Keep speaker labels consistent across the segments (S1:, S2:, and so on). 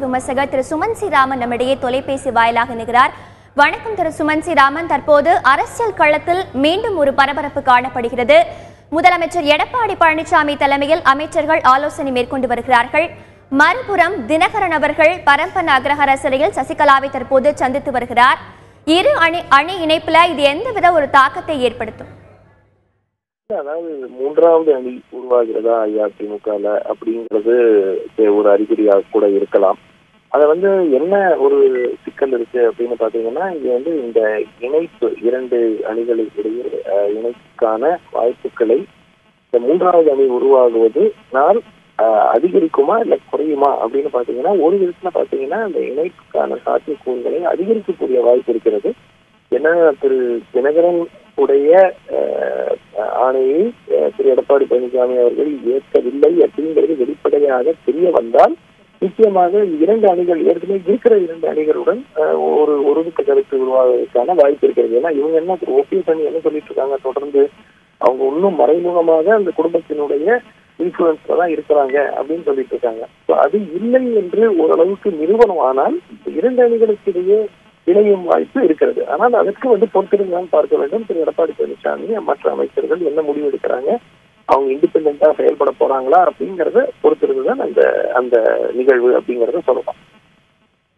S1: விமர்சகர் திரு சுமன் சி ராமன் நம்மிடையே தொலைபேசி வாயிலாக இணைகிறார். வணக்கம் திரு சுமன் சி ராமன். தற்போது அரசியல் களத்தில் மீண்டும் ஒரு பரபரப்பு காணப்படுகிறது. முதலமைச்சர் எடப்பாடி பழனிசாமி தலைமையில் அமைச்சர்கள் ஆலோசனை மேற்கொண்டு வருகிறார்கள். மறுபுறம் தினகரன் அவர்கள் பரம்பன் அக்ரஹார சிறையில் சசிகலாவை தற்போது சந்தித்து வருகிறார். இரு அணி இணைப்புல இது எந்தவித ஒரு தாக்கத்தை ஏற்படுத்தும்?
S2: அதாவது மூன்றாவது அணி உருவாகிறதா அதிமுக அப்படிங்கிறது ஒரு அறிகுறியாக கூட இருக்கலாம். அத என்ன ஒரு சிக்கல் இருக்கு அப்படின்னு பாத்தீங்கன்னா, இங்க இந்த இணைப்பு இரண்டு அணிகளுக்கிடையே இணைப்புக்கான வாய்ப்புகளை இந்த மூன்றாவது அணி உருவாகுவது நாள் அதிகரிக்குமா இல்ல குறையுமா அப்படின்னு பாத்தீங்கன்னா, ஒரு விதத்துல பாத்தீங்கன்னா இந்த இணைப்புக்கான சாத்தியக்கூறுகளை அதிகரிக்கக்கூடிய வாய்ப்பு இருக்கிறது. ஏன்னா திரு தினகரன் உடைய ஆணையை திரு எடப்பாடி பழனிசாமி அவர்கள் ஏற்கவில்லை அப்படிங்கிறது வெளிப்படையாக தெரிய வந்தால் நிச்சயமாக இரண்டு அணிகள் ஏற்கனவே இருக்கிற இரண்டு அணிகளுடன் ஒரு ஒருமித்த கருத்து உருவாவதற்கான வாய்ப்பு இருக்கிறது. ஏன்னா இவங்க என்ன ஓபிஎஸ் அணி என்ன சொல்லிட்டு இருக்காங்க, தொடர்ந்து அவங்க இன்னும் மறைமுகமாக அந்த குடும்பத்தினுடைய இன்ஃபுளுன்ஸ்ல தான் இருக்கிறாங்க அப்படின்னு சொல்லிட்டு இருக்காங்க. அது இல்லை என்று ஓரளவுக்கு நிறுவனம் ஆனால் இரண்டு அணிகளுக்கு இடையே இணையும் வாய்ப்பு இருக்கிறது. ஆனால் அதற்கு பொறுத்திருந்தான் பார்க்க வேண்டும். திரு எடப்பாடி பழனிசாமி மற்ற அமைச்சர்கள் என்ன முடிவு எடுக்கிறாங்க, அவங்க இண்டிபெண்டா செயல்பட போறாங்களா அப்படிங்கறத பொறுத்திருந்துதான் அந்த நிகழ்வு அப்படிங்கறத சொல்லலாம்.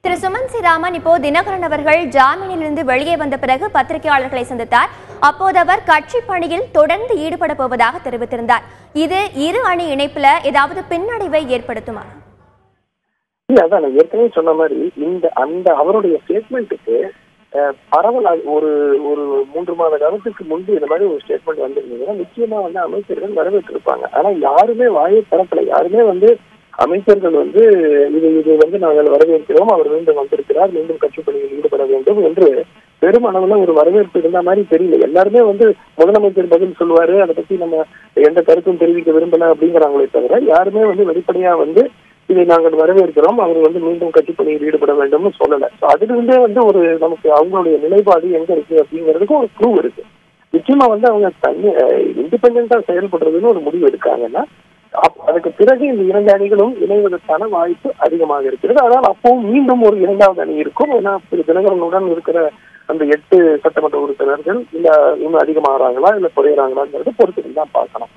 S1: திரு சுமன் சி ராமன், இப்போ தினகரன் அவர்கள் ஜாமீனிலிருந்து வெளியே வந்த பிறகு பத்திரிகையாளர்களை சந்தித்தார். அப்போது அவர் கட்சி பணியில் தொடர்ந்து ஈடுபட போவதாக தெரிவித்திருந்தார். இது இரு அணி இணைப்புல ஏதாவது பின்னடைவை ஏற்படுத்துமா?
S2: இல்ல, அதான் நான் ஏற்கனவே சொன்ன மாதிரி அந்த அவருடைய ஸ்டேட்மெண்ட்டுக்கு பரவலாக ஒரு 3 மாத காலத்துக்கு முன்பு இந்த மாதிரி ஒரு ஸ்டேட்மெண்ட் வந்திருந்தீங்கன்னா நிச்சயமா அமைச்சர்கள் வரவேற்றிருப்பாங்க. ஆனா யாருமே வாயை திறக்கல. யாருமே அமைச்சர்கள் இது நாங்கள் வரவேற்கிறோம், அவர் மீண்டும் வந்திருக்கிறார், மீண்டும் கட்சி பணியில் ஈடுபட வேண்டும் என்று பெருமளவுல ஒரு வரவேற்பு இருந்த மாதிரி தெரியல. எல்லாருமே முதலமைச்சர் பதில் சொல்லுவாரு, அதை பத்தி நம்ம எந்த கருத்தும் தெரிவிக்க விரும்பல அப்படிங்கிறாங்களே தவிர யாருமே வெளிப்படையா இதை நாங்கள் வரவேற்கிறோம், அவர் மீண்டும் கட்சி பணியில் ஈடுபட வேண்டும்னு சொல்லல. அதிலிருந்தே ஒரு நமக்கு அவங்களுடைய நிலைப்பாடு எங்க இருக்கு அப்படிங்கிறதுக்கு ஒரு க்ளூ இருக்கு. நிச்சயமா அவங்க இண்டிபெண்டா செயல்படுறதுன்னு ஒரு முடிவு எடுக்காங்கன்னா அதுக்கு பிறகு இந்த இரண்டு அணிகளும் இணைவதற்கான வாய்ப்பு அதிகமாக இருக்கிறது. அதனால் அப்பவும் மீண்டும் ஒரு இரண்டாவது அணி இருக்கும். ஏன்னா தினகரனுடன் இருக்கிற அந்த 8 சட்டமன்ற உறுப்பினர்கள் இல்ல இன்னும் அதிகமாகறாங்களா இல்ல குறையறாங்களாங்கிறத பொறுத்து தான் பார்க்கணும்.